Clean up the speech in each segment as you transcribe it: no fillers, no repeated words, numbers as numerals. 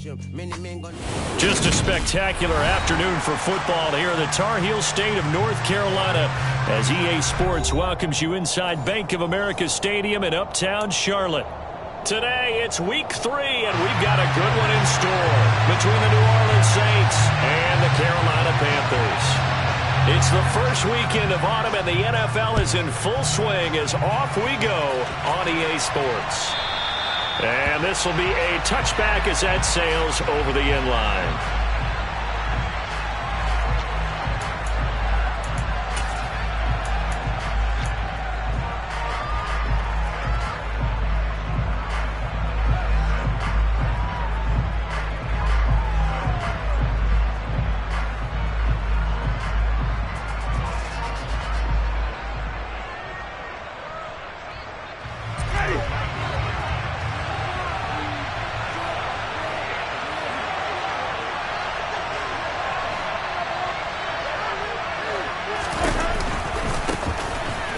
Just a spectacular afternoon for football here in the Tar Heel state of North Carolina as EA Sports welcomes you inside Bank of America Stadium in Uptown Charlotte. Today, it's week 3, and we've got a good one in store between the New Orleans Saints and the Carolina Panthers. It's the first weekend of autumn, and the NFL is in full swing as off we go on EA Sports. And this will be a touchback as that sails over the end line.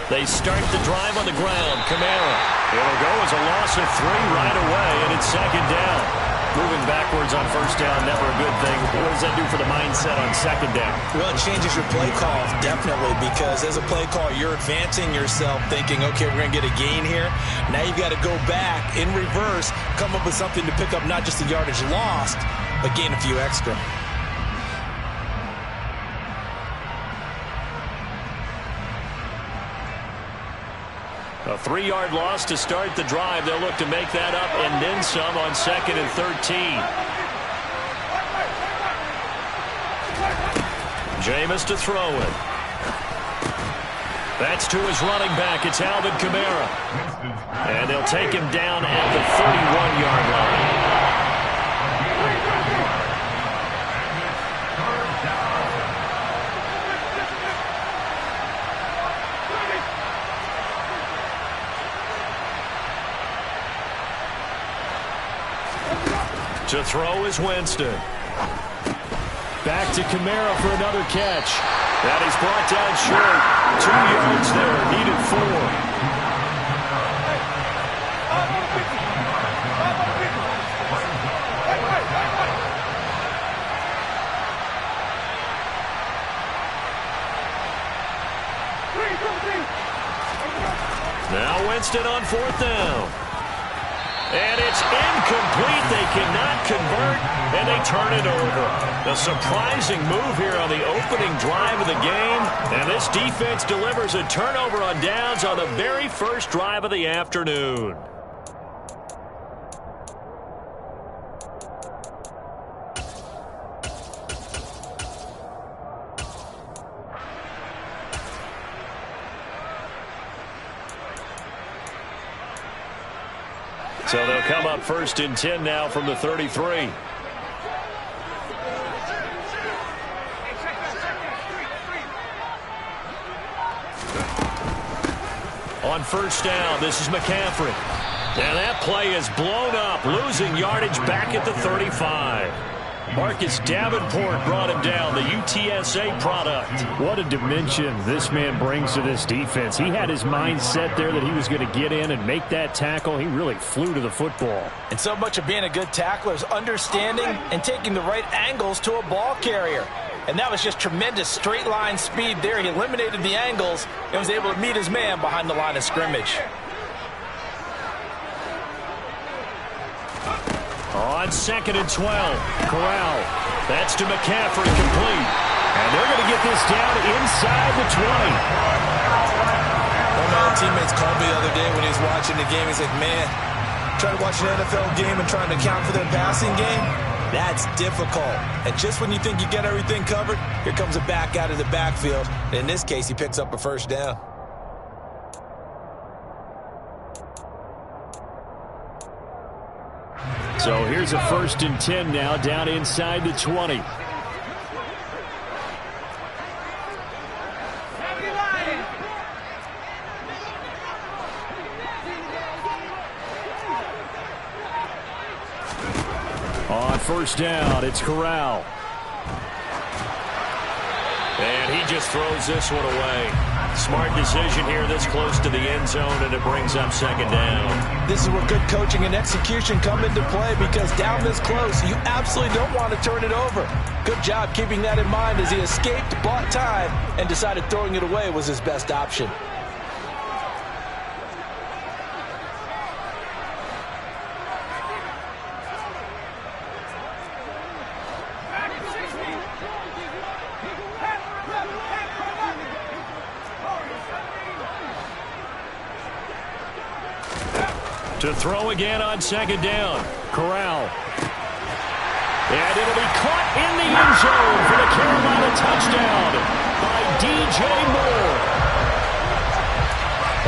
They start the drive on the ground. Kamara. It'll go as a loss of 3 right away, and it's second down. Moving backwards on first down, never a good thing. What does that do for the mindset on second down? Well, it changes your play call, definitely, because as a play call, you're advancing yourself thinking, okay, we're going to get a gain here. Now you've got to go back in reverse, come up with something to pick up not just the yardage lost, but gain a few extra. A 3-yard loss to start the drive. They'll look to make that up and then some on 2nd and 13. Jameis to throw it. That's to his running back. It's Alvin Kamara. And they'll take him down at the 31-yard line. To throw is Winston. Back to Kamara for another catch. That is brought down short. 2 yards there, needed 4. Now Winston on 4th down. And it's incomplete. They cannot convert, and they turn it over. A surprising move here on the opening drive of the game. And this defense delivers a turnover on downs on the very first drive of the afternoon. So they'll come up 1st and 10 now from the 33. On first down, this is McCaffrey. And that play is blown up, losing yardage back at the 35. Marcus Davenport brought him down, the UTSA product. What a dimension this man brings to this defense. He had his mind set there that he was going to get in and make that tackle. He really flew to the football. And so much of being a good tackler is understanding and taking the right angles to a ball carrier. And that was just tremendous straight line speed there. He eliminated the angles and was able to meet his man behind the line of scrimmage. On 2nd and 12, Corral. That's to McCaffrey, complete. And they're going to get this down inside the 20. One of my teammates called me the other day when he was watching the game. He's like, man, trying to watch an NFL game and trying to account for their passing game, that's difficult. And just when you think you get everything covered, here comes a back out of the backfield. And in this case, he picks up a first down. So here's a 1st and 10 now, down inside the 20. On first down, it's Corral. And he just throws this one away. Smart decision here this close to the end zone, and it brings up second down. This is where good coaching and execution come into play, because down this close, you absolutely don't want to turn it over. Good job keeping that in mind as he escaped, bought time, and decided throwing it away was his best option. To throw again on second down. Corral. And it'll be caught in the end zone for the Carolina touchdown by DJ Moore.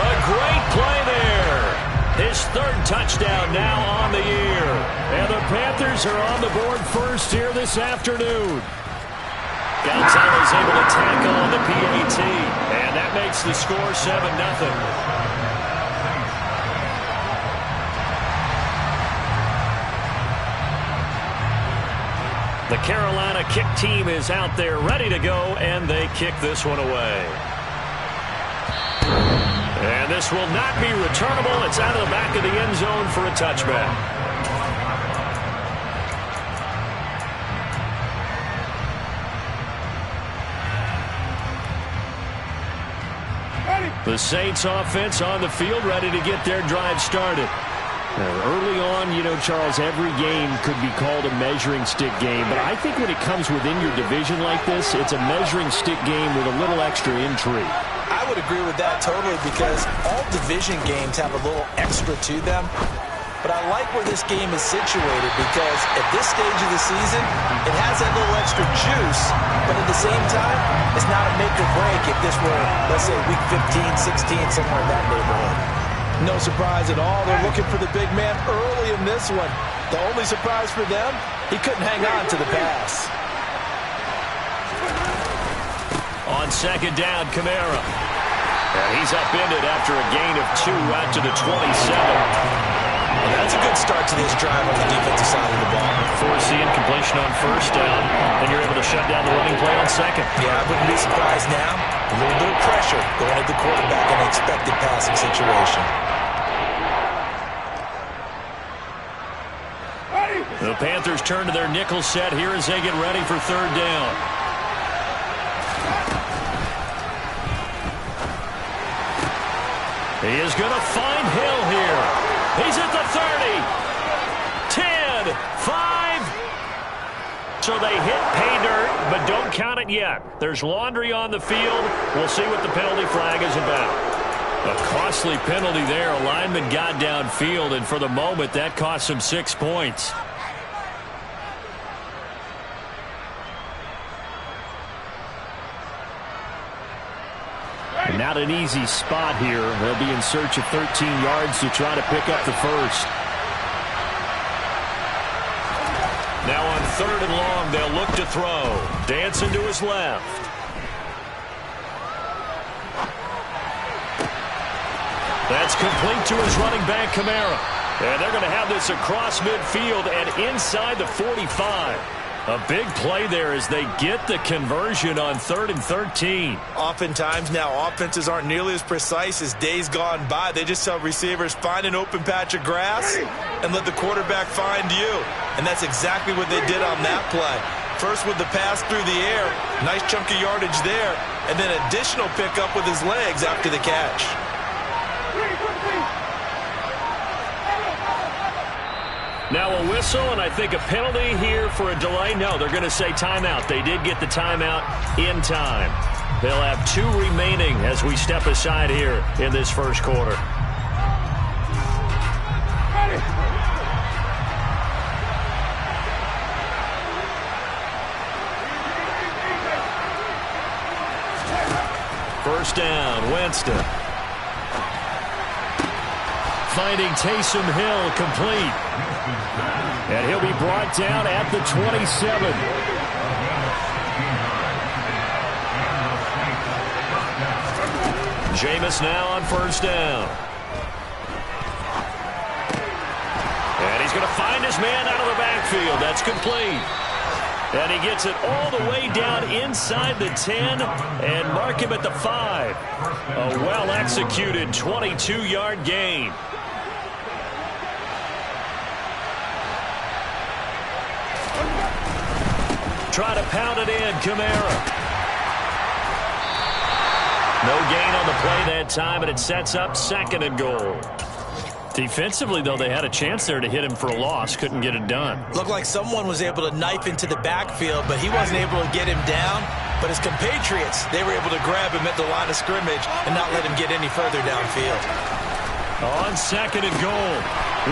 A great play there. His third touchdown now on the year. And the Panthers are on the board first here this afternoon. Gonzalez able to tackle on the PAT. And that makes the score 7-0. The Carolina kick team is out there ready to go, and they kick this one away. And this will not be returnable. It's out of the back of the end zone for a touchback. The Saints offense on the field ready to get their drive started. Early on, you know, Charles, every game could be called a measuring stick game, but I think when it comes within your division like this, it's a measuring stick game with a little extra intrigue. I would agree with that totally, because all division games have a little extra to them. But I like where this game is situated, because at this stage of the season, it has that little extra juice, but at the same time, it's not a make or break if this were, let's say, week 15, 16, somewhere in that neighborhood. No surprise at all. They're looking for the big man early in this one. The only surprise for them, he couldn't hang on to the pass. On second down, Kamara. And he's upended after a gain of 2 out to the 27. Well, that's a good start to this drive on the defensive side of the ball. Force the incompletion on first down, and you're able to shut down the running play on second. Yeah, I wouldn't be surprised now. A little bit of pressure going at the quarterback in an expected passing situation. The Panthers turn to their nickel set here as they get ready for third down. He is going to find Hill here. He's at the 30. 10, 5. So they hit pay dirt, but don't count it yet. There's laundry on the field. We'll see what the penalty flag is about. A costly penalty there. A lineman got downfield, and for the moment, that cost him 6 points. And not an easy spot here. They'll be in search of 13 yards to try to pick up the first. Now on third and long, they'll look to throw. Dancing to his left. That's complete to his running back, Kamara. And they're going to have this across midfield and inside the 45. A big play there as they get the conversion on 3rd and 13. Oftentimes now offenses aren't nearly as precise as days gone by. They just tell receivers, find an open patch of grass and let the quarterback find you. And that's exactly what they did on that play. First with the pass through the air, nice chunk of yardage there, and then additional pickup with his legs after the catch. Now a whistle, and I think a penalty here for a delay. No, they're going to say timeout. They did get the timeout in time. They'll have 2 remaining as we step aside here in this first quarter. First down, Winston. Finding Taysom Hill complete. And he'll be brought down at the 27. Jameis now on first down. And he's going to find his man out of the backfield. That's complete. And he gets it all the way down inside the 10 and mark him at the 5. A well-executed 22-yard gain. Try to pound it in, Kamara. No gain on the play that time, and it sets up 2nd and goal. Defensively, though, they had a chance there to hit him for a loss. Couldn't get it done. Looked like someone was able to knife into the backfield, but he wasn't able to get him down. But his compatriots, they were able to grab him at the line of scrimmage and not let him get any further downfield. On 2nd and goal,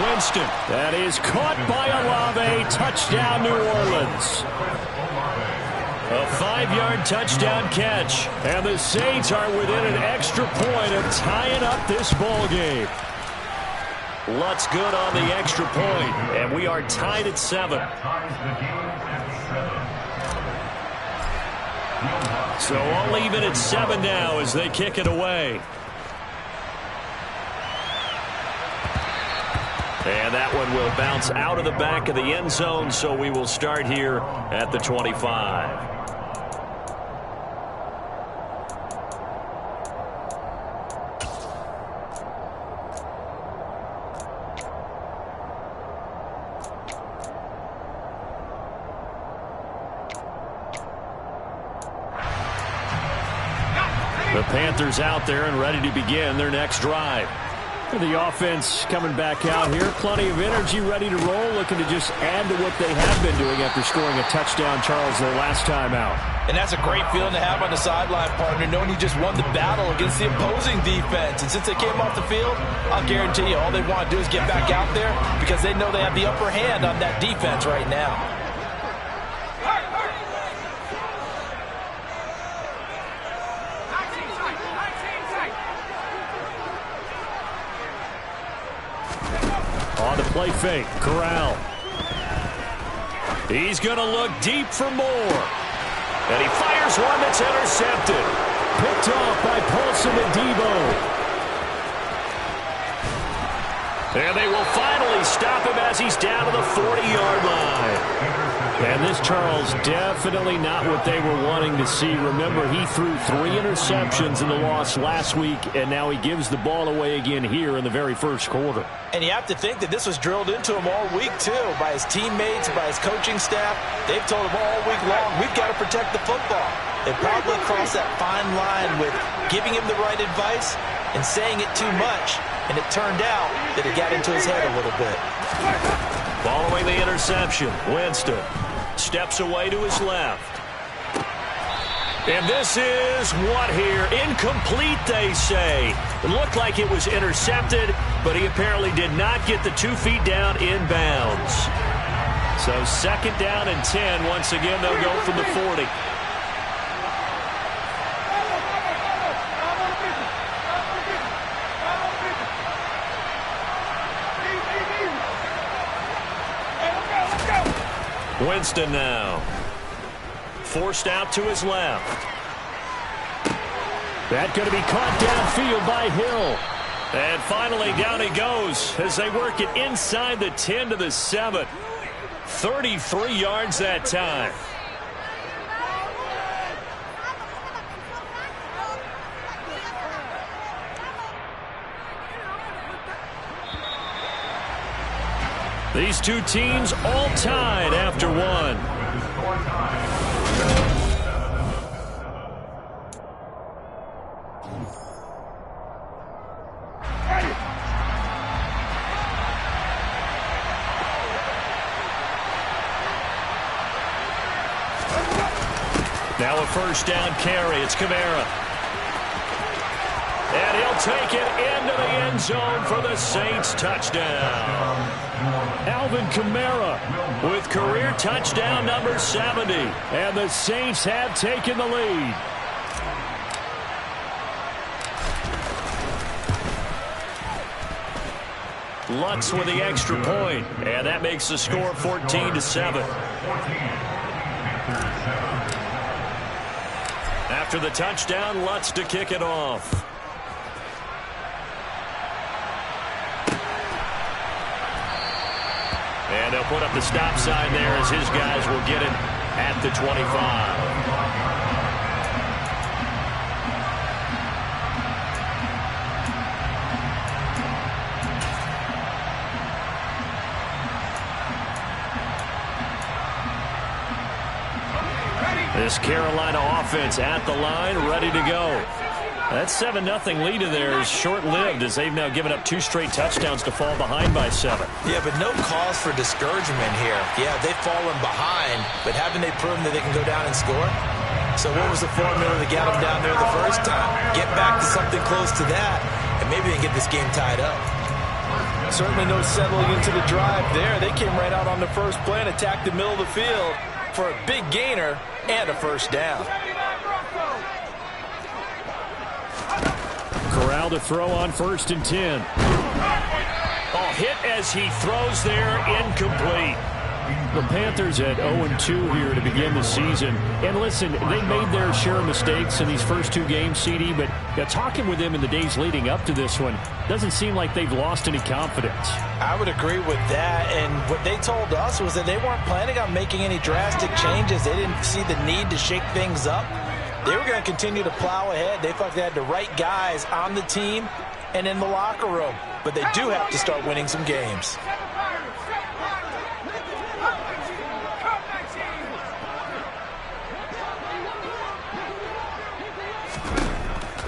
Winston. That is caught by Olave. Touchdown, New Orleans. A 5-yard touchdown catch. And the Saints are within an extra point of tying up this ball game. Lutz good on the extra point, and we are tied at 7. So all even at 7 now as they kick it away. And that one will bounce out of the back of the end zone, so we will start here at the 25. The Panthers out there and ready to begin their next drive. The offense coming back out here. Plenty of energy, ready to roll, looking to just add to what they have been doing after scoring a touchdown, Charles, their last time out. And that's a great feeling to have on the sideline, partner, knowing you just won the battle against the opposing defense. And since they came off the field, I'll guarantee you all they want to do is get back out there because they know they have the upper hand on that defense right now. On the play fake, Corral. He's going to look deep for more. And he fires one that's intercepted. Picked off by Paulson and Debo. And they will finally stop him as he's down to the 40-yard line. And this, Charles, definitely not what they were wanting to see. Remember, he threw 3 interceptions in the loss last week, and now he gives the ball away again here in the very first quarter. And you have to think that this was drilled into him all week, too, by his teammates, by his coaching staff. They've told him all week long, we've got to protect the football. They probably crossed that fine line with giving him the right advice and saying it too much. And it turned out that it got into his head a little bit. Following the interception, Winston steps away to his left. And this is what here? Incomplete, they say. It looked like it was intercepted, but he apparently did not get the 2 feet down in bounds. So 2nd down and 10. Once again, they'll go from the 40. Winston now. Forced out to his left. That going to be caught downfield by Hill. And finally down he goes as they work it inside the 10 to the 7. 33 yards that time. These two teams all tied after one. Now a first down carry. It's Kamara. And he'll take it into the end zone for the Saints touchdown. Alvin Kamara with career touchdown number 70. And the Saints have taken the lead. Lutz with the extra point, and that makes the score 14-7. After the touchdown, Lutz to kick it off. And they'll put up the stop sign there as his guys will get him at the 25. This Carolina offense at the line, ready to go. That 7-0 lead of theirs short-lived as they've now given up 2 straight touchdowns to fall behind by 7. Yeah, but no cause for discouragement here. Yeah, they've fallen behind, but haven't they proven that they can go down and score? So what was the formula that got them down there the first time? Get back to something close to that, and maybe they can get this game tied up. Certainly no settling into the drive there. They came right out on the first play and attacked the middle of the field for a big gainer and a first down. Corral to throw on 1st and 10. Oh, hit as he throws there, incomplete. The Panthers at 0-2 here to begin the season. And listen, they made their share of mistakes in these first 2 games, CD, but talking with them in the days leading up to this one, doesn't seem like they've lost any confidence. I would agree with that, and what they told us was that they weren't planning on making any drastic changes. They didn't see the need to shake things up. They were going to continue to plow ahead. They felt they had the right guys on the team and in the locker room, but they do have to start winning some games.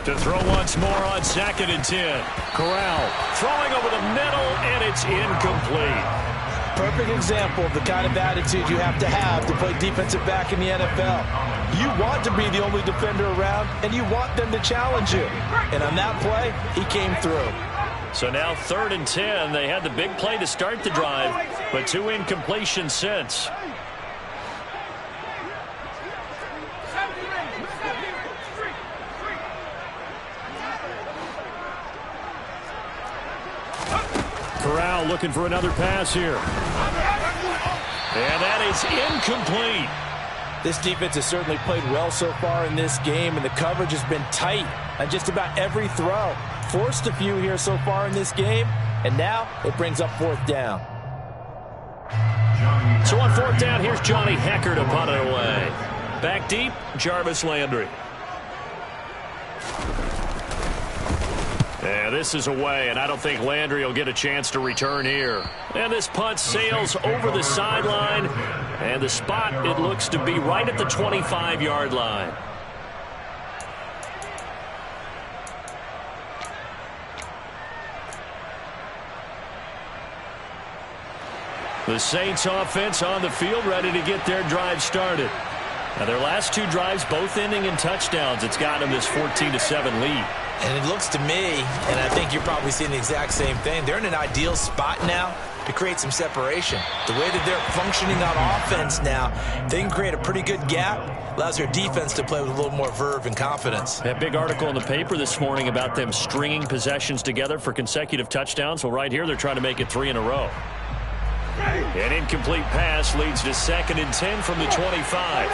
To throw once more on 2nd and 10. Corral Throwing over the middle, and it's incomplete. Perfect example of the kind of attitude you have to play defensive back in the NFL. You want to be the only defender around, and you want them to challenge you. And on that play, he came through. So now 3rd and 10. They had the big play to start the drive, but 2 incompletions since. Corral looking for another pass here. And that is incomplete. This defense has certainly played well so far in this game, and the coverage has been tight on just about every throw. Forced a few here so far in this game, and now it brings up 4th down. So on 4th down, here's Johnny Hecker to punt it away. Back deep, Jarvis Landry. Yeah, this is away, and I don't think Landry will get a chance to return here. And this punt sails over the sideline, and the spot, it looks to be right at the 25-yard line. The Saints offense on the field, ready to get their drive started. Now, their last 2 drives, both ending in touchdowns. It's gotten them this 14-7 lead. And it looks to me, and I think you're probably seeing the exact same thing, they're in an ideal spot now to create some separation. The way that they're functioning on offense now, they can create a pretty good gap, allows their defense to play with a little more verve and confidence. That big article in the paper this morning about them stringing possessions together for consecutive touchdowns. Well, right here, they're trying to make it 3 in a row. An incomplete pass leads to 2nd and 10 from the 25.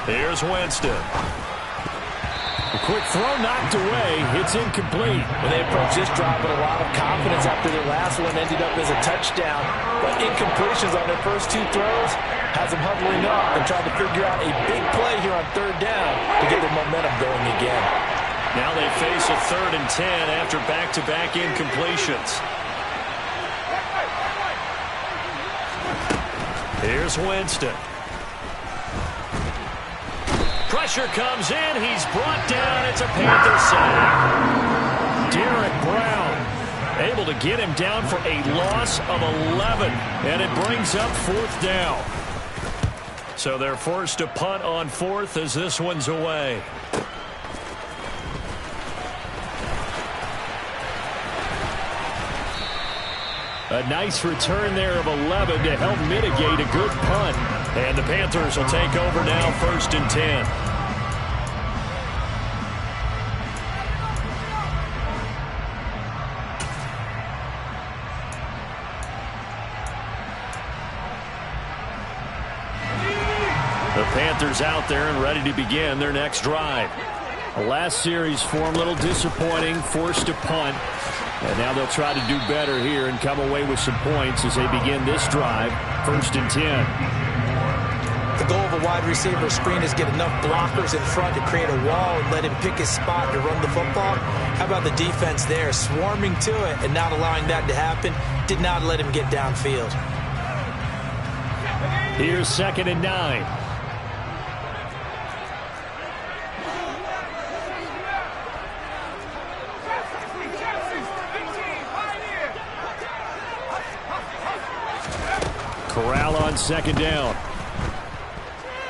Here's Winston. A quick throw knocked away. It's incomplete. Well, they approach this drive with a lot of confidence after their last one ended up as a touchdown. But incompletions on their first 2 throws has them huddling up and trying to figure out a big play here on 3rd down to get their momentum going again. Now they face a 3rd and 10 after back-to-back incompletions. Here's Winston. Pressure comes in. He's brought down. It's a Panther sack. Derek Brown able to get him down for a loss of 11. And it brings up 4th down. So they're forced to punt on 4th as this one's away. A nice return there of 11 to help mitigate a good punt. And the Panthers will take over now, 1st and 10. The Panthers out there and ready to begin their next drive. The last series for them, a little disappointing, forced a punt. And now they'll try to do better here and come away with some points as they begin this drive. 1st and 10. The goal of a wide receiver screen is get enough blockers in front to create a wall and let him pick his spot to run the football. How about the defense there, swarming to it and not allowing that to happen? Did not let him get downfield. Here's 2nd and 9. Corral on 2nd down.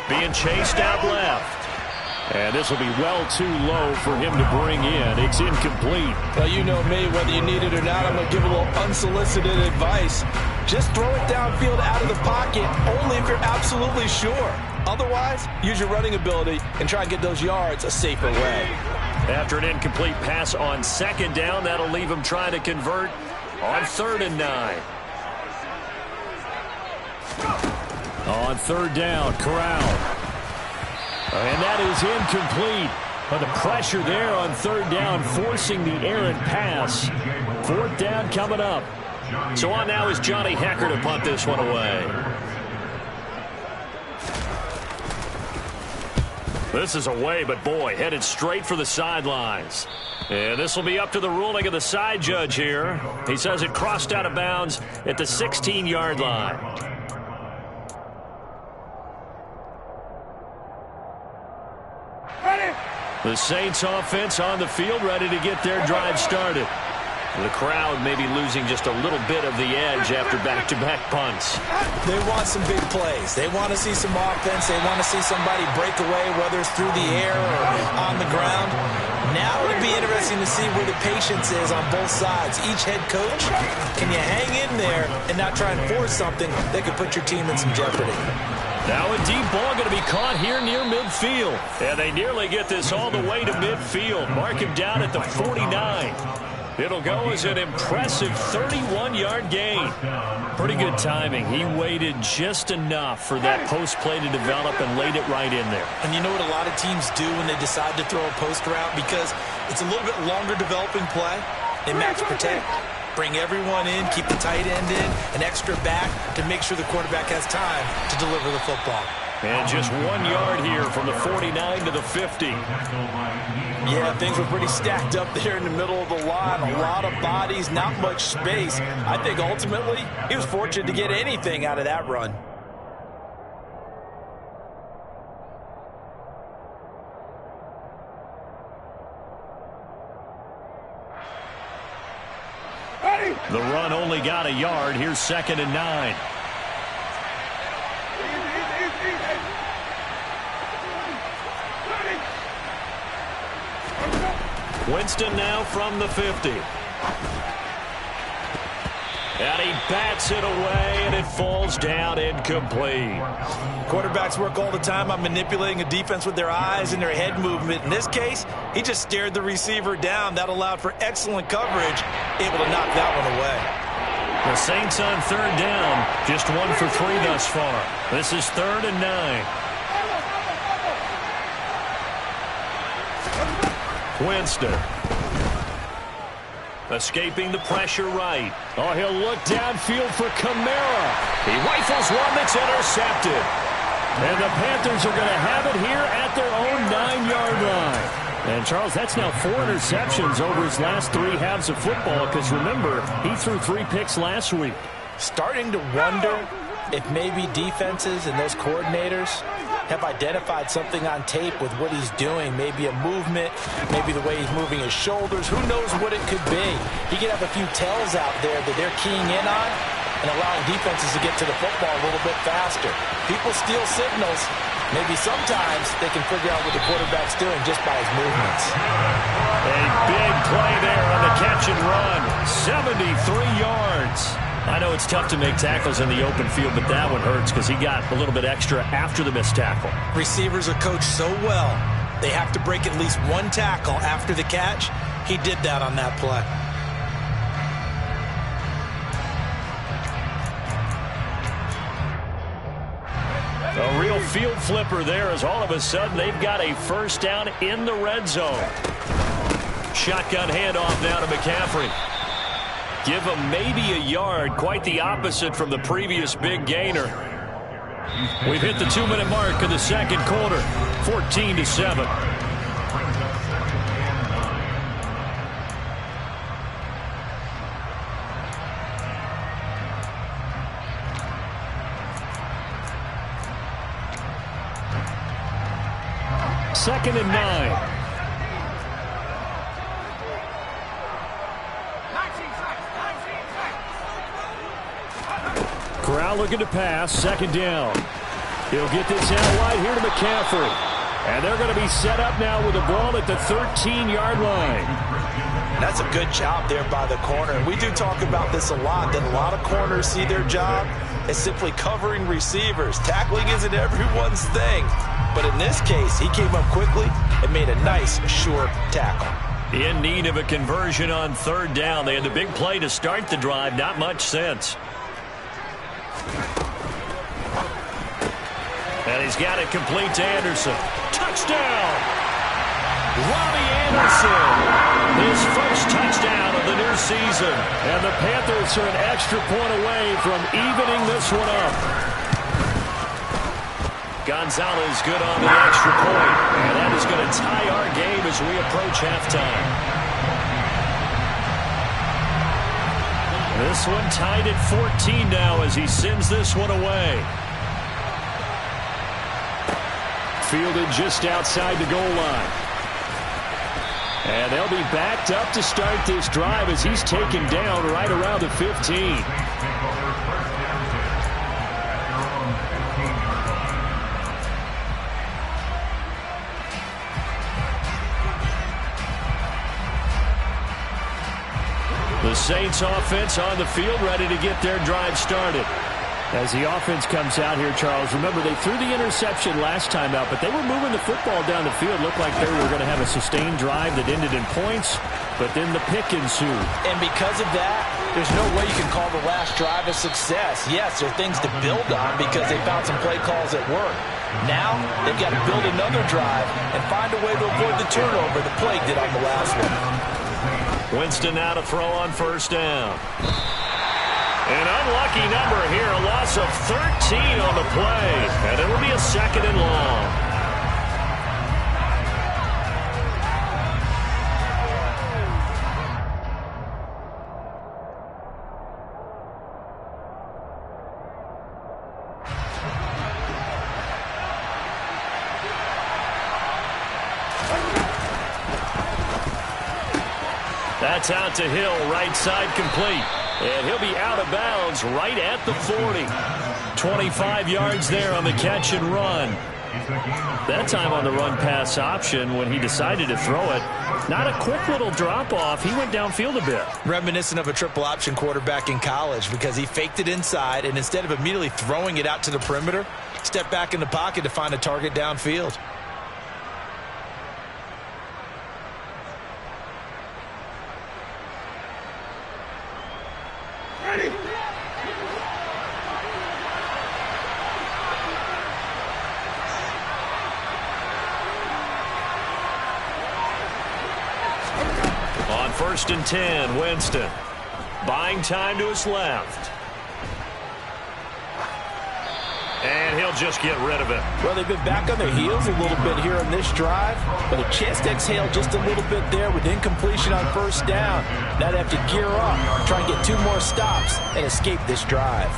Being chased out left. And this will be well too low for him to bring in. It's incomplete. Well, you know me, whether you need it or not, I'm going to give a little unsolicited advice. Just throw it downfield out of the pocket, only if you're absolutely sure. Otherwise, use your running ability and try and get those yards a safer way. After an incomplete pass on 2nd down, that'll leave him trying to convert on 3rd and 9. On 3rd down, Corral. And that is incomplete. But the pressure there on 3rd down, forcing the errant pass. 4th down coming up. So on now is Johnny Hecker to punt this one away. This is away, but boy, headed straight for the sidelines. And this will be up to the ruling of the side judge here. He says it crossed out of bounds at the 16-yard line. The Saints offense on the field, ready to get their drive started. The crowd may be losing just a little bit of the edge after back-to-back punts. They want some big plays. They want to see some offense. They want to see somebody break away, whether it's through the air or on the ground. Now it would be interesting to see where the patience is on both sides. Each head coach, can you hang in there and not try and force something that could put your team in some jeopardy? Now a deep ball going to be caught here near midfield. And they nearly get this all the way to midfield. Mark him down at the 49. It'll go as an impressive 31-yard gain. Pretty good timing. He waited just enough for that post play to develop and laid it right in there. And you know what a lot of teams do when they decide to throw a post route? Because it's a little bit longer developing play. They max protect. Bring everyone in, keep the tight end in, an extra back to make sure the quarterback has time to deliver the football. And just 1 yard here from the 49 to the 50. Yeah, things were pretty stacked up there in the middle of the line. A lot of bodies, not much space. I think ultimately he was fortunate to get anything out of that run. The run only got a yard. Here's 2nd and 9. Winston now from the 50. And he bats it away, and it falls down incomplete. Quarterbacks work all the time on manipulating a defense with their eyes and their head movement. In this case, he just stared the receiver down. That allowed for excellent coverage, able to knock that one away. The Saints on 3rd down, just 1 for 3 thus far. This is 3rd and 9. Winston. Escaping the pressure right. Oh, he'll look downfield for Kamara. He rifles one that's intercepted. And the Panthers are going to have it here at their own 9-yard line. And, Charles, that's now 4 interceptions over his last 3 halves of football because, remember, he threw 3 picks last week. Starting to wonder if maybe defenses and those coordinators have identified something on tape with what he's doing. Maybe a movement, maybe the way he's moving his shoulders. Who knows what it could be? He could have a few tells out there that they're keying in on and allowing defenses to get to the football a little bit faster. People steal signals. Maybe sometimes they can figure out what the quarterback's doing just by his movements. A big play there on the catch and run. 73 yards. I know it's tough to make tackles in the open field, but that one hurts because he got a little bit extra after the missed tackle. Receivers are coached so well, they have to break at least 1 tackle after the catch. He did that on that play. A real field flipper there as all of a sudden they've got a first down in the red zone. Shotgun handoff now to McCaffrey. Give him maybe a yard, quite the opposite from the previous big gainer. We've hit the 2-minute mark of the second quarter, 14-7. Second and 9. Corral looking to pass, second down. He'll get this out wide here to McCaffrey. And they're going to be set up now with the ball at the 13-yard line. That's a good job there by the corner. We do talk about this a lot, that a lot of corners see their job as simply covering receivers. Tackling isn't everyone's thing. But in this case, he came up quickly and made a nice, short tackle. In need of a conversion on third down. They had the big play to start the drive. Not much sense. And he's got it complete to Anderson. Touchdown! Robbie Anderson. His first touchdown of the new season. And the Panthers are an extra point away from evening this one up. Gonzalez good on the extra point. And that is going to tie our game as we approach halftime. This one tied at 14 now as he sends this one away. Fielded just outside the goal line. And they'll be backed up to start this drive as he's taken down right around the 15. The Saints offense on the field ready to get their drive started. As the offense comes out here, Charles, remember they threw the interception last time out, but they were moving the football down the field. Looked like they were going to have a sustained drive that ended in points, but then the pick ensued. And because of that, there's no way you can call the last drive a success. Yes, there are things to build on because they found some play calls at work. Now they've got to build another drive and find a way to avoid the turnover the plague did on the last one. Winston now to throw on first down. An unlucky number here, a loss of 13 on the play, and it will be a second and long. That's out to Hill, right side complete. And he'll be out of bounds right at the 40. 25 yards there on the catch and run. That time on the run-pass option when he decided to throw it. Not a quick little drop-off. He went downfield a bit. Reminiscent of a triple-option quarterback in college because he faked it inside, and instead of immediately throwing it out to the perimeter, stepped back in the pocket to find a target downfield. On first and 10, Winston. Buying time to his left. And he'll just get rid of it. Well, they've been back on their heels a little bit here on this drive, but a chance to exhale just a little bit there with incompletion on first down. Now they have to gear up, try and get 2 more stops, and escape this drive.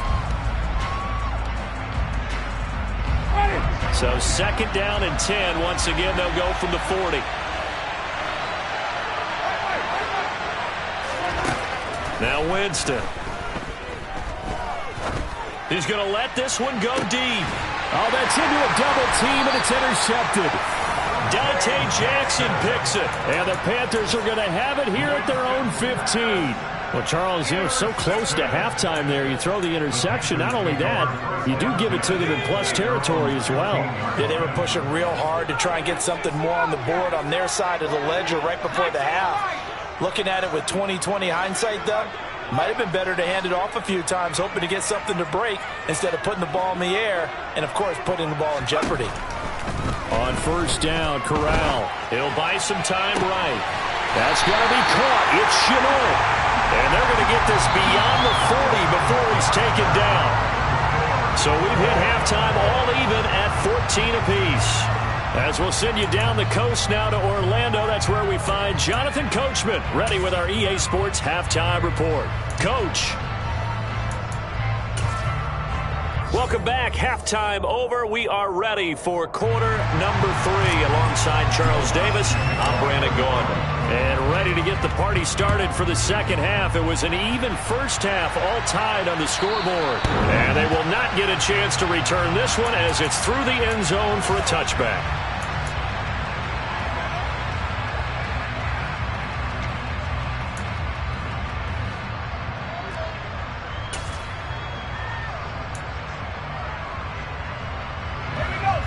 So second down and 10. Once again, they'll go from the 40. Now Winston. He's going to let this one go deep. Oh, that's into a double team, and it's intercepted. Dante Jackson picks it. And the Panthers are going to have it here at their own 15. Well, Charles, you know, so close to halftime there. You throw the interception. Not only that, you do give it to them in plus territory as well. Yeah, they were pushing real hard to try and get something more on the board on their side of the ledger right before the half. Looking at it with 20/20 hindsight, though, Might have been better to hand it off a few times, hoping to get something to break instead of putting the ball in the air and, of course, putting the ball in jeopardy. On first down, Corral. He'll buy some time right. That's going to be caught. It's Chenault. And they're going to get this beyond the 40 before he's taken down. So we've hit halftime all even at 14 apiece. As we'll send you down the coast now to Orlando, that's where we find Jonathan Coachman ready with our EA Sports Halftime Report. Coach. Welcome back. Halftime over. We are ready for quarter number 3 alongside Charles Davis. I'm Brandon Gaudin. And ready to get the party started for the second half. It was an even first half, all tied on the scoreboard. And they will not get a chance to return this one as it's through the end zone for a touchback.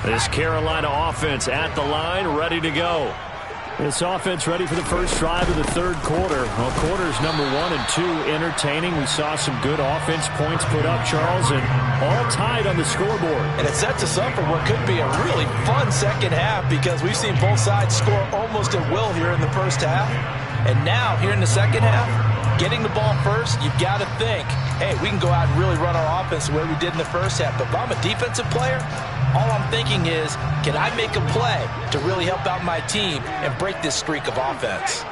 This Carolina offense at the line, ready to go. This offense ready for the first drive of the third quarter. Well, quarters number 1 and 2 entertaining. We saw some good offense points put up, Charles, and all tied on the scoreboard. And it sets us up for what could be a really fun second half because we've seen both sides score almost at will here in the first half. And now, here in the second half, getting the ball first, you've got to think, hey, we can go out and really run our offense the way we did in the first half. But if I'm a defensive player, all I'm thinking is, can I make a play to really help out my team and break this streak of offense?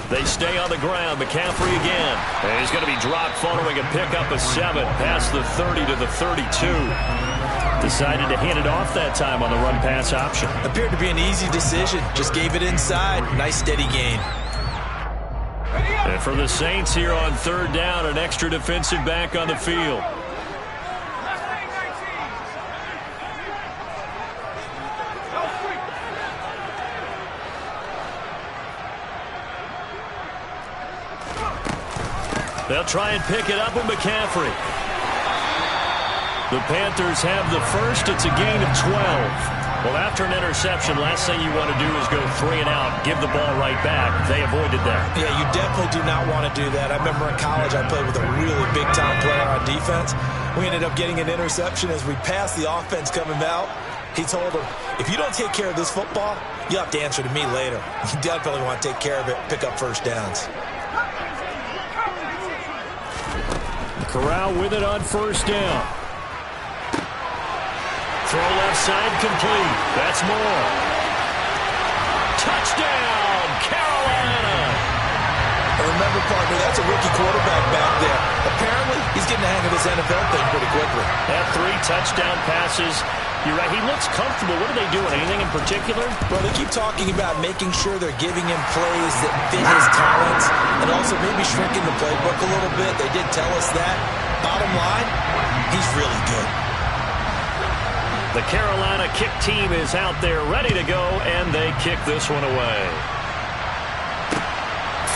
They stay on the ground. McCaffrey again. And he's going to be dropped following a pickup of 7 past the 30 to the 32. Decided to hand it off that time on the run-pass option. Appeared to be an easy decision. Just gave it inside. Nice steady gain. And for the Saints here on third down, an extra defensive back on the field. They'll try and pick it up with McCaffrey. The Panthers have the first. It's a gain of 12. Well, after an interception, last thing you want to do is go 3 and out, give the ball right back. They avoided that. Yeah, you definitely do not want to do that. I remember in college I played with a really big-time player on defense. We ended up getting an interception as we passed the offense coming out. He told him, if you don't take care of this football, you'll have to answer to me later. You definitely want to take care of it, pick up first downs. Corral with it on first down. Throw left side complete. That's more. Touchdown, Carolina. And remember, partner, that's a rookie quarterback back there. Apparently, he's getting the hang of this NFL thing pretty quickly. That 3 touchdown passes. You're right. He looks comfortable. What are they doing? Anything in particular? Well, they keep talking about making sure they're giving him plays that fit his talents and also maybe shrinking the playbook a little bit. They did tell us that. Bottom line, he's really good. The Carolina kick team is out there ready to go, and they kick this one away.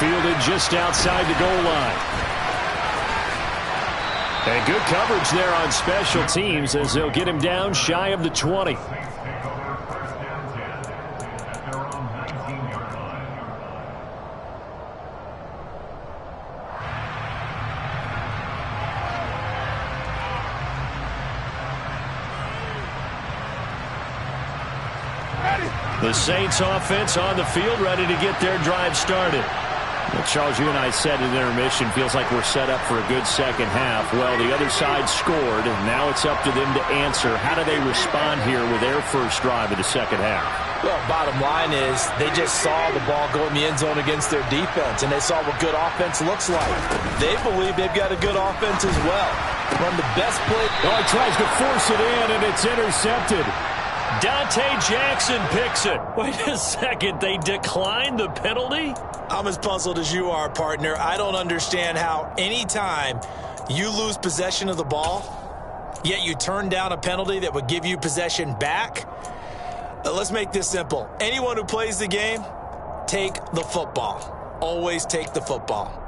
Fielded just outside the goal line. And good coverage there on special teams as they'll get him down shy of the 20. The Saints offense on the field ready to get their drive started. Well, Charles, you and I said at intermission, feels like we're set up for a good second half. Well, the other side scored, and now it's up to them to answer. How do they respond here with their first drive of the second half? Well, bottom line is they just saw the ball go in the end zone against their defense, and they saw what good offense looks like. They believe they've got a good offense as well. Run the best play. Oh, he tries to force it in, and it's intercepted. Dante Jackson picks it. Wait a second, they declined the penalty? I'm as puzzled as you are, partner. I don't understand how anytime you lose possession of the ball, yet you turn down a penalty that would give you possession back. Let's make this simple. Anyone who plays the game, take the football. Always take the football.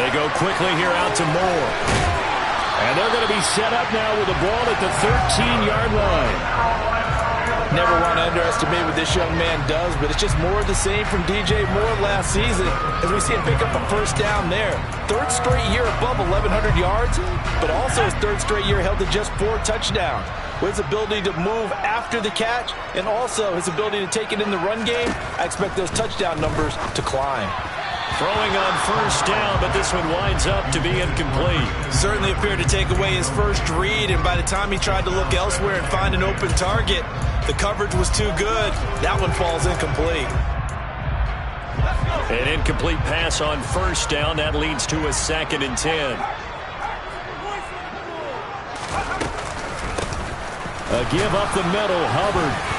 They go quickly here out to Moore. And they're going to be set up now with the ball at the 13-yard line. Never want to underestimate what this young man does, but it's just more of the same from DJ Moore last season as we see him pick up a first down there. Third straight year above 1,100 yards, but also his third straight year held to just 4 touchdowns. With his ability to move after the catch and also his ability to take it in the run game, I expect those touchdown numbers to climb. Throwing on first down, but this one winds up to be incomplete. Certainly appeared to take away his first read, and by the time he tried to look elsewhere and find an open target, the coverage was too good. That one falls incomplete. An incomplete pass on first down. That leads to a 2nd and 10. A give up the middle, Hubbard.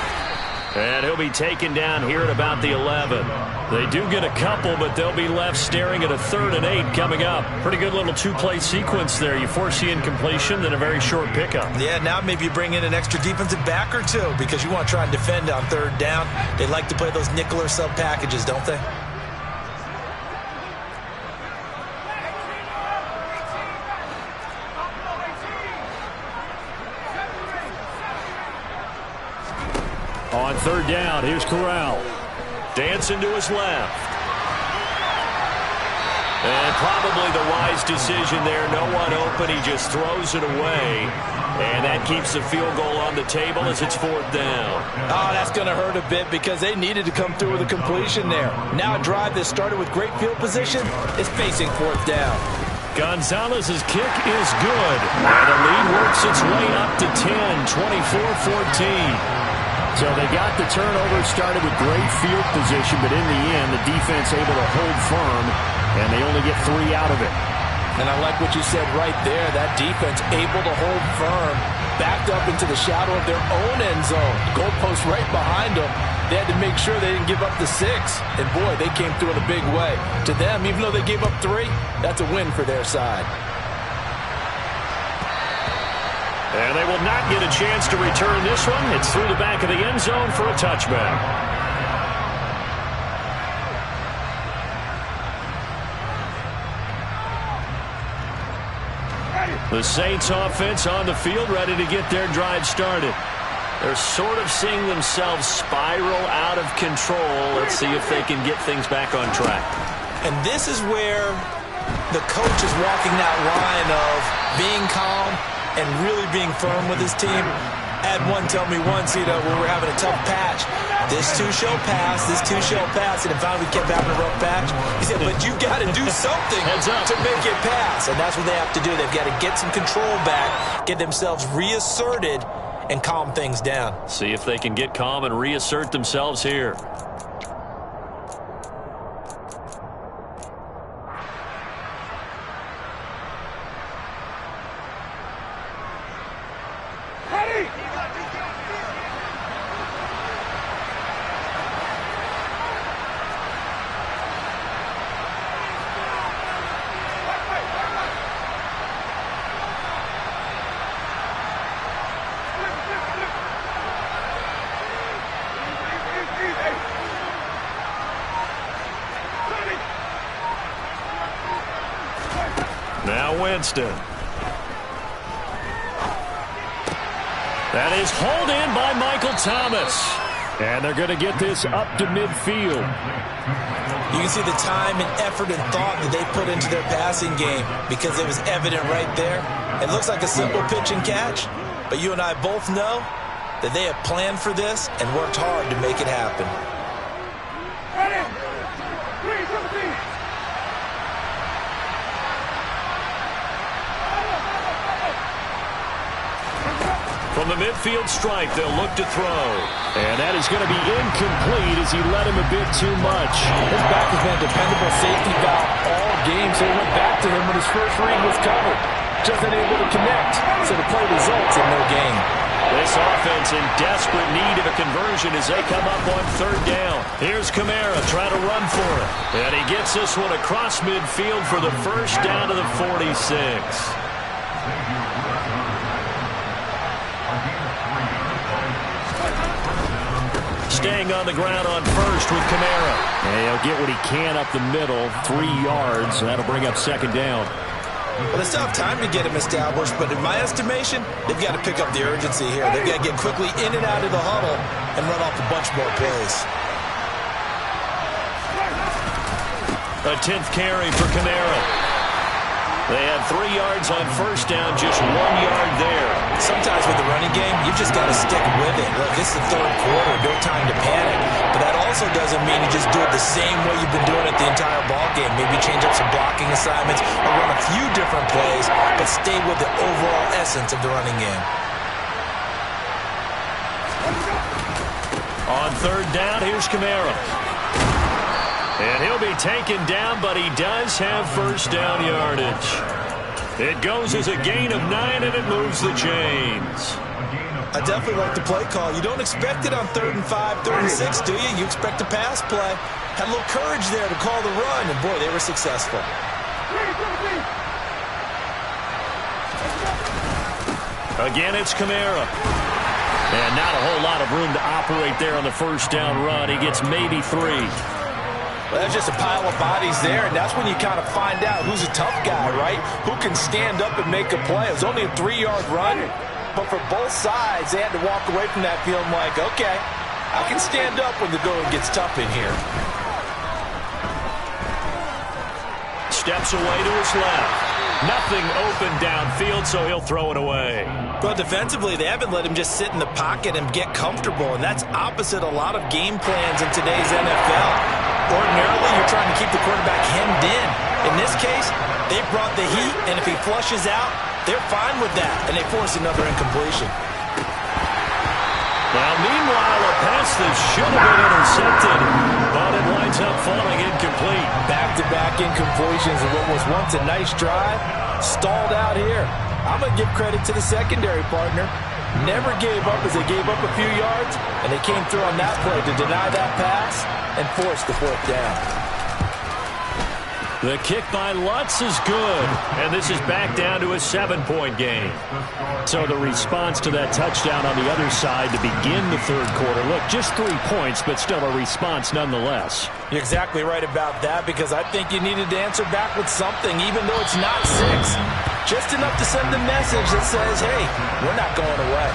And he'll be taken down here at about the 11. They do get a couple, but they'll be left staring at a 3rd and 8 coming up. Pretty good little 2-play sequence there. You force the incompletion, then a very short pickup. Yeah, now maybe you bring in an extra defensive back or two because you want to try and defend on 3rd down. They like to play those nickel or sub packages, don't they? On 3rd down, here's Corral. Dancing to his left. And probably the wise decision there. No one open. He just throws it away. And that keeps the field goal on the table as it's 4th down. Oh, that's going to hurt a bit because they needed to come through with a completion there. Now a drive that started with great field position is facing 4th down. Gonzalez's kick is good. And the lead works its way up to 10, 24-14. So they got the turnover started with great field position, but in the end, the defense able to hold firm, and they only get 3 out of it. And I like what you said right there. That defense able to hold firm, backed up into the shadow of their own end zone. Goalpost right behind them. They had to make sure they didn't give up the 6. And, boy, they came through in a big way. To them, even though they gave up 3, that's a win for their side. And they will not get a chance to return this one. It's through the back of the end zone for a touchback. The Saints offense on the field ready to get their drive started. They're sort of seeing themselves spiral out of control. Let's see if they can get things back on track. And this is where the coach is walking that line of being calm and really being firm with his team. Had one tell me once, when we're having a tough patch, this too shall pass, this too shall pass, and finally we kept having a rough patch. He said, but you got to do something to make it pass, and that's what they have to do. They've got to get some control back, get themselves reasserted, and calm things down. See if they can get calm and reassert themselves here. Now Winston. That is hauled in by Michael Thomas. And they're going to get this up to midfield. You can see the time and effort and thought that they put into their passing game because it was evident right there. It looks like a simple pitch and catch, but you and I both know that they have planned for this and worked hard to make it happen. From the midfield stripe, they'll look to throw. And that is going to be incomplete as he let him a bit too much. His back has been a dependable safety valve all game, so he went back to him when his first read was covered. Just unable to connect, so the play results in no gain. This offense in desperate need of a conversion as they come up on 3rd down. Here's Kamara trying to run for it. And he gets this one across midfield for the first down to the 46. staying on the ground on first with Kamara. And he'll get what he can up the middle, 3 yards. That'll bring up second down. Well, they still have time to get him established, but in my estimation, they've got to pick up the urgency here. They've got to get quickly in and out of the huddle and run off a bunch more plays. A 10th carry for Kamara. They had 3 yards on first down, just 1 yard there. Sometimes with the running game, you've just got to stick with it. Look, it's the third quarter, no time to panic. But that also doesn't mean you just do it the same way you've been doing it the entire ball game. Maybe change up some blocking assignments or run a few different plays, but stay with the overall essence of the running game. On third down, here's Kamara. And he'll be taken down, but he does have first down yardage. It goes as a gain of 9, and it moves the chains. I definitely like the play call. You don't expect it on 3rd and 5, 3rd and 6, do you? You expect a pass play. Had a little courage there to call the run, and boy, they were successful. Again, it's Kamara. And not a whole lot of room to operate there on the first down run. He gets maybe 3. Well, there's just a pile of bodies there, and that's when you kind of find out who's a tough guy, right? Who can stand up and make a play. It was only a 3-yard run, but for both sides, they had to walk away from that feeling like, okay, I can stand up when the going gets tough in here. Steps away to his left. Nothing open downfield, so he'll throw it away. Well, defensively, they haven't let him just sit in the pocket and get comfortable, and that's opposite a lot of game plans in today's NFL. Ordinarily, you're trying to keep the quarterback hemmed in. In this case, they brought the heat, and if he flushes out, they're fine with that, and they force another incompletion. Now, meanwhile, a pass that should have been intercepted, but it winds up falling incomplete. Back-to-back incompletions in what was once a nice drive, stalled out here. I'm going to give credit to the secondary partner. Never gave up as they gave up a few yards, and they came through on that play to deny that pass and force the 4th down. The kick by Lutz is good, and this is back down to a 7-point game. So the response to that touchdown on the other side to begin the third quarter. Look, just 3 points, but still a response nonetheless. You're exactly right about that, because I think you needed to answer back with something, even though it's not 6. Just enough to send the message that says, hey, we're not going away.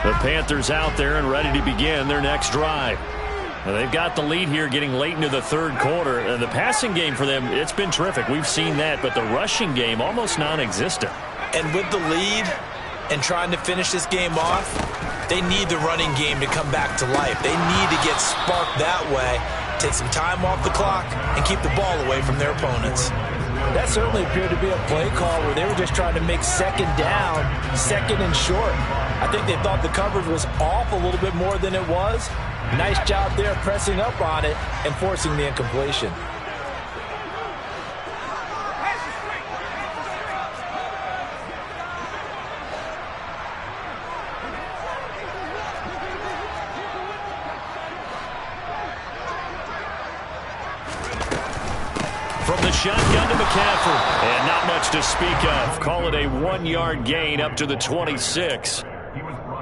The Panthers out there and ready to begin their next drive. Well, they've got the lead here getting late into the third quarter. And the passing game for them, it's been terrific. We've seen that, but the rushing game almost non-existent. And with the lead and trying to finish this game off, they need the running game to come back to life. They need to get sparked that way, take some time off the clock, and keep the ball away from their opponents. That certainly appeared to be a play call where they were just trying to make second down, second and short. I think they thought the coverage was off a little bit more than it was. Nice job there pressing up on it and forcing the incompletion. From the shotgun to McCaffrey. And not much to speak of. Call it a 1-yard gain up to the 26.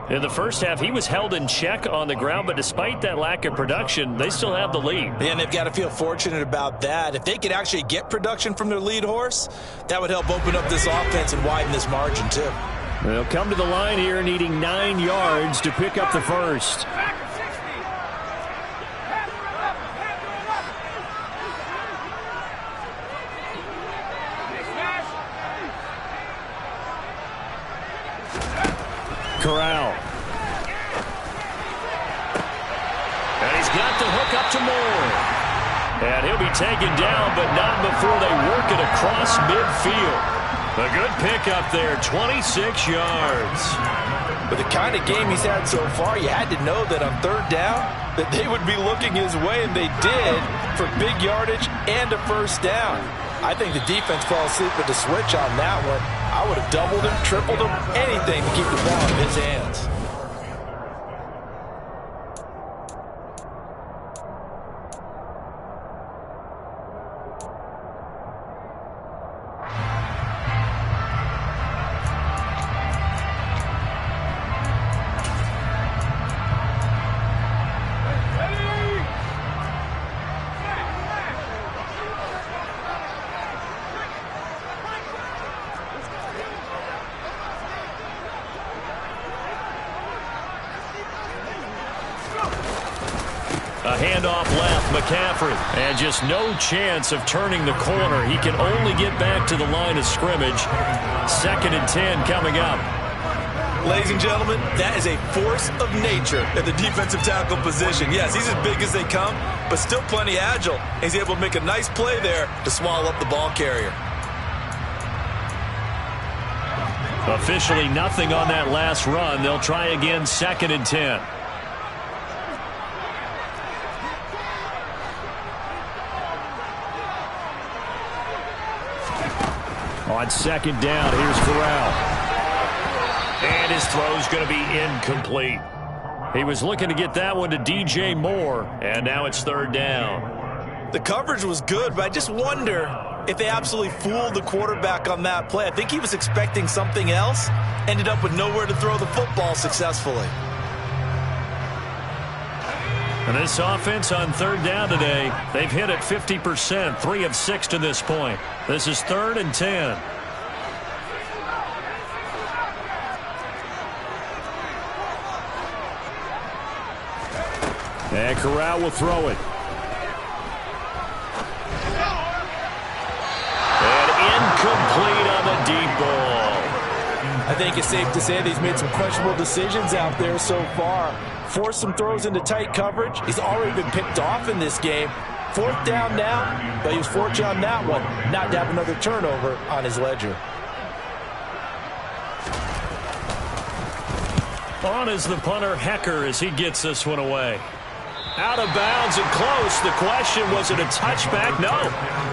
In the first half, he was held in check on the ground, but despite that lack of production, they still have the lead. And they've got to feel fortunate about that. If they could actually get production from their lead horse, that would help open up this offense and widen this margin, too. They'll come to the line here needing 9 yards to pick up the first. Corral. And he's got the hook up to Moore. And he'll be taken down, but not before they work it across midfield. A good pickup there, 26 yards. With the kind of game he's had so far, you had to know that on third down that they would be looking his way, and they did, for big yardage and a first down. I think the defense fell asleep with the switch on that one. I would have doubled him, tripled him, anything to keep the ball in his hands. Handoff left, McCaffrey. And just no chance of turning the corner. He can only get back to the line of scrimmage. 2nd and 10 coming up. Ladies and gentlemen, that is a force of nature at the defensive tackle position. Yes, he's as big as they come, but still plenty agile. He's able to make a nice play there to swallow up the ball carrier. Officially nothing on that last run. They'll try again, 2nd and 10. On 2nd down, here's Corral. And his throw's going to be incomplete. He was looking to get that one to DJ Moore, and now it's 3rd down. The coverage was good, but I just wonder if they absolutely fooled the quarterback on that play. I think he was expecting something else, ended up with nowhere to throw the football successfully. And this offense on 3rd down today, they've hit it 50%, 3 of 6 to this point. This is 3rd and 10. And Corral will throw it. And incomplete on the deep ball. I think it's safe to say that he's made some questionable decisions out there so far. Forced some throws into tight coverage. He's already been picked off in this game. 4th down now, but he was fortunate on that one not to have another turnover on his ledger. On is the punter, Hecker, as he gets this one away. Out of bounds and close. The question, was it a touchback? No.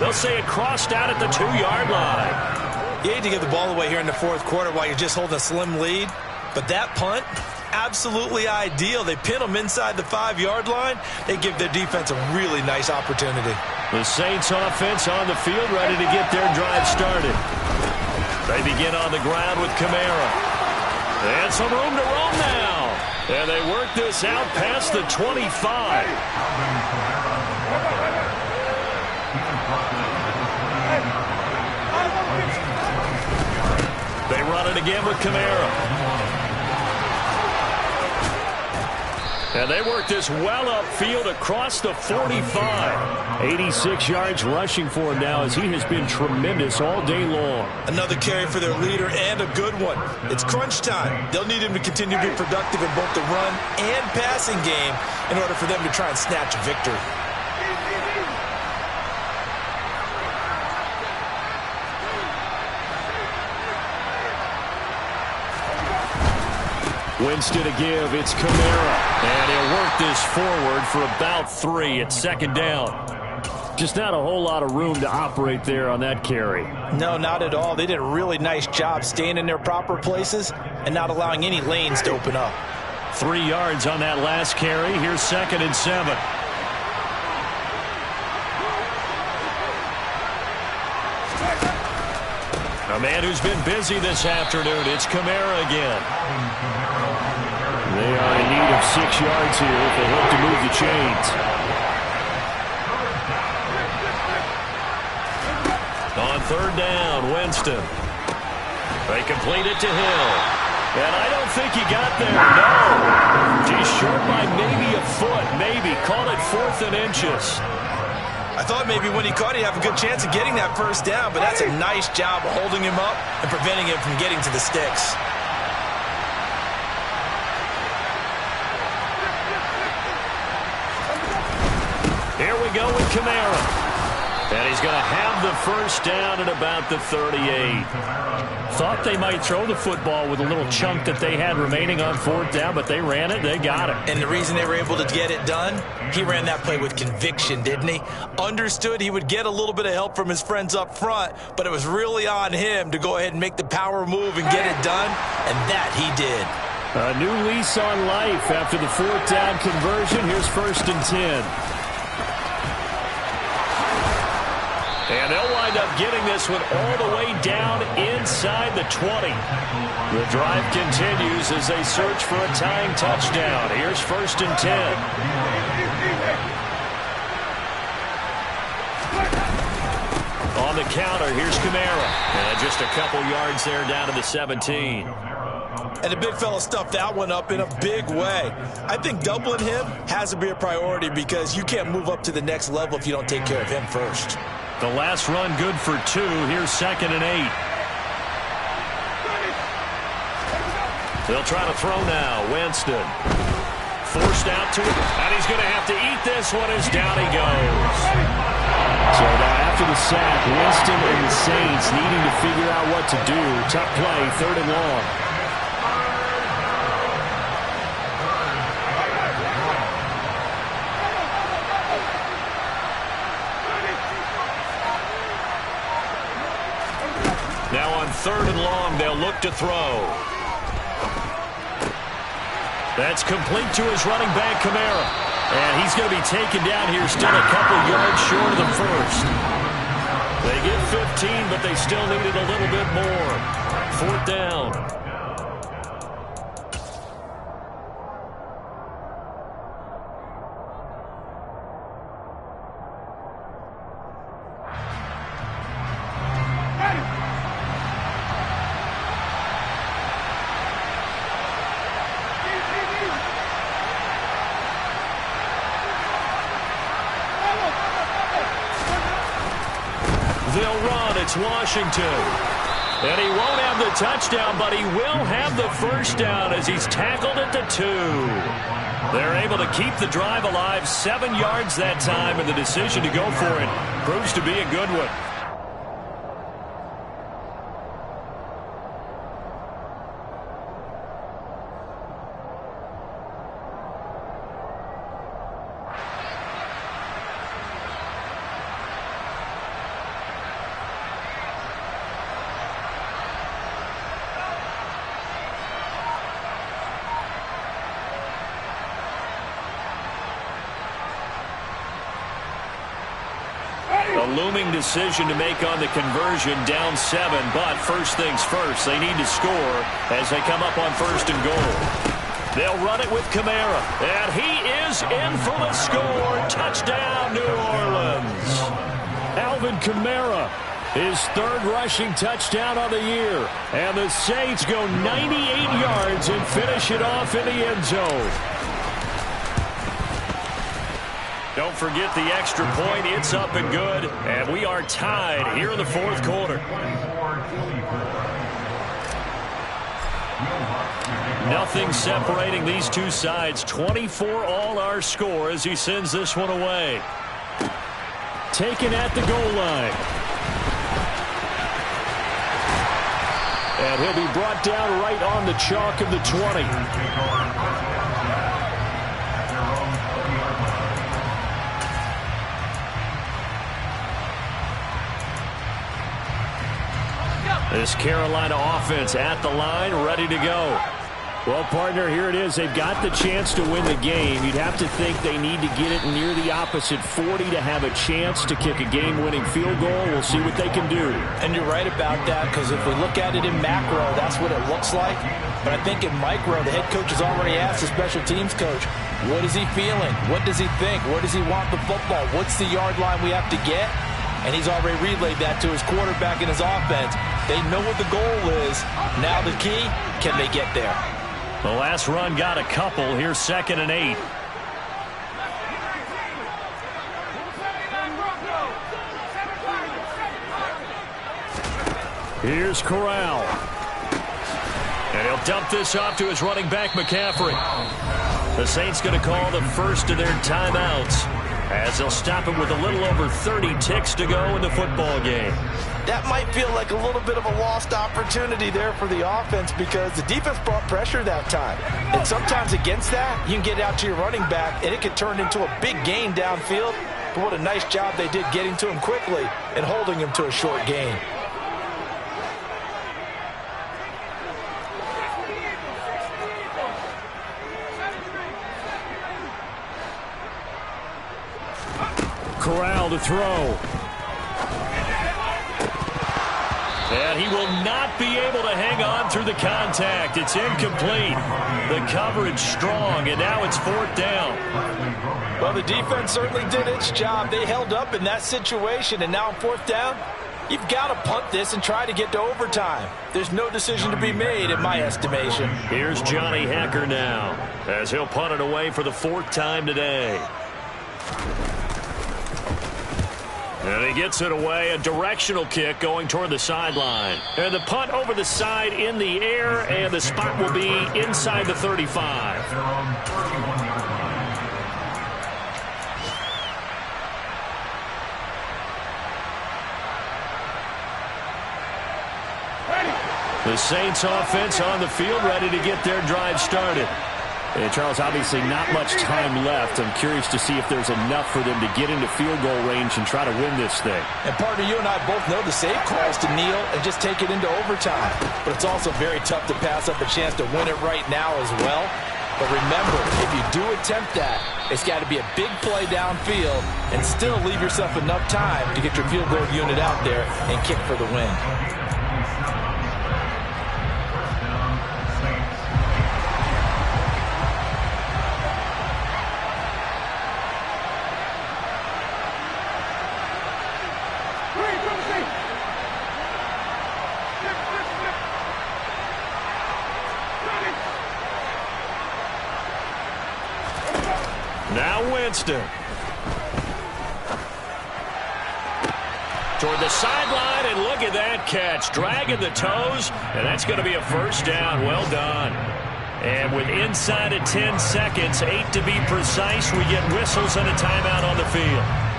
They'll say it crossed out at the 2-yard line. You hate to give the ball away here in the 4th quarter while you're just holding a slim lead. But that punt, absolutely ideal. They pin them inside the 5-yard line. They give their defense a really nice opportunity. The Saints offense on the field, ready to get their drive started. They begin on the ground with Kamara. And some room to roam now. And they work this out past the 25. They run it again with Kamara. And they work this well upfield across the 45. 86 yards rushing for him now as he has been tremendous all day long. Another carry for their leader and a good one. It's crunch time. They'll need him to continue to be productive in both the run and passing game in order for them to try and snatch a victory. Winston to give. It's Kamara. And he'll work this forward for about 3 at 2nd down. Just not a whole lot of room to operate there on that carry. No, not at all. They did a really nice job staying in their proper places and not allowing any lanes to open up. 3 yards on that last carry. Here's 2nd and 7. A man who's been busy this afternoon. It's Kamara again. They are in need of 6 yards here if they hope to move the chains. On 3rd down, Winston. They complete it to Hill. And I don't think he got there. No. He's short by maybe a foot. Maybe. Call it 4th and inches. I thought maybe when he caught it, he'd have a good chance of getting that 1st down, but that's a nice job of holding him up and preventing him from getting to the sticks. Here we go with Kamara. And he's going to have the 1st down at about the 38. Thought they might throw the football with a little chunk that they had remaining on 4th down, but they ran it. They got it. And the reason they were able to get it done, he ran that play with conviction, didn't he? Understood he would get a little bit of help from his friends up front, but it was really on him to go ahead and make the power move and get it done, and that he did. A new lease on life after the 4th down conversion. Here's 1st and 10. And they'll wind up getting this one all the way down inside the 20. The drive continues as they search for a tying touchdown. Here's 1st and 10. On the counter, here's Kamara. And just a couple yards there down to the 17. And the big fella stuffed that one up in a big way. I think doubling him has to be a priority because you can't move up to the next level if you don't take care of him first. The last run good for 2. Here's 2nd and 8. They'll try to throw now. Winston forced out to it, and he's going to have to eat this one as down he goes. So now after the sack, Winston and the Saints needing to figure out what to do. Tough play, 3rd and long. Now on 3rd and long, they'll look to throw. That's complete to his running back, Kamara. And he's going to be taken down here, still a couple yards short of the first. They get 15, but they still needed a little bit more. 4th down. They'll run. It's Washington. And he won't have the touchdown, but he will have the first down as he's tackled at the 2. They're able to keep the drive alive. 7 yards that time, and the decision to go for it proves to be a good one. A looming decision to make on the conversion, down 7, but first things first, they need to score as they come up on 1st and goal. They'll run it with Kamara, and he is in for the score. Touchdown, New Orleans. Alvin Kamara, his 3rd rushing touchdown of the year. And the Saints go 98 yards and finish it off in the end zone. Don't forget the extra point. It's up and good. And we are tied here in the 4th quarter. Nothing separating these two sides. 24 all our score as he sends this one away. Taken at the goal line. And he'll be brought down right on the chalk of the 20. This Carolina offense at the line, ready to go. Well, partner, here it is. They've got the chance to win the game. You'd have to think they need to get it near the opposite 40 to have a chance to kick a game-winning field goal. We'll see what they can do. And you're right about that, because if we look at it in macro, that's what it looks like. But I think in micro, the head coach has already asked the special teams coach, what is he feeling? What does he think? Where does he want the football? What's the yard line we have to get? And he's already relayed that to his quarterback and his offense. They know what the goal is. Now the key, can they get there? The last run got a couple. Here's 2nd and 8. Here's Corral. And he'll dump this off to his running back, McCaffrey. The Saints going to call the first of their timeouts as they'll stop it with a little over 30 ticks to go in the football game. That might feel like a little bit of a lost opportunity there for the offense because the defense brought pressure that time. And sometimes against that, you can get out to your running back, and it can turn into a big gain downfield. But what a nice job they did getting to him quickly and holding him to a short gain. Corral to throw. And he will not be able to hang on through the contact. It's incomplete. The coverage strong, and now it's 4th down. Well, the defense certainly did its job. They held up in that situation, and now on 4th down, You've got to punt this and try to get to overtime. There's no decision to be made in my estimation. Here's Johnny Hacker now as he'll punt it away for the 4th time today. And he gets it away, a directional kick going toward the sideline. And the punt over the side in the air, and the spot will be inside the 35. The Saints offense on the field, ready to get their drive started. And Charles, obviously not much time left. I'm curious to see if there's enough for them to get into field goal range and try to win this thing. And partner, you and I both know the safe calls to kneel and just take it into overtime. But it's also very tough to pass up a chance to win it right now as well. But remember, if you do attempt that, it's got to be a big play downfield and still leave yourself enough time to get your field goal unit out there and kick for the win. Now Winston. Toward the sideline, and look at that catch. Dragging the toes, and that's going to be a first down. Well done. And with inside of 10 seconds, 8 to be precise, we get whistles and a timeout on the field.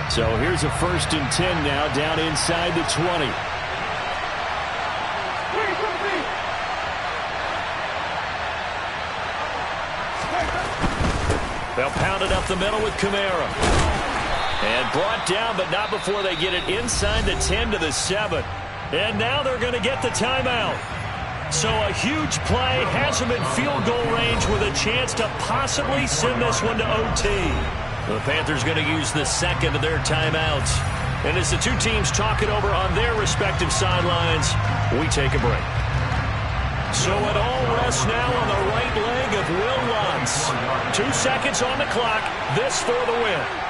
So here's a 1st and 10 now, down inside the 20. They'll pound it up the middle with Kamara. And brought down, but not before they get it inside the 10 to the 7. And now they're going to get the timeout. So a huge play has them in field goal range with a chance to possibly send this one to OT. The Panthers going to use the 2nd of their timeouts. And as the two teams talk it over on their respective sidelines, we take a break. So it all rests now on the right leg of Will Lutz. 2 seconds on the clock. This for the win.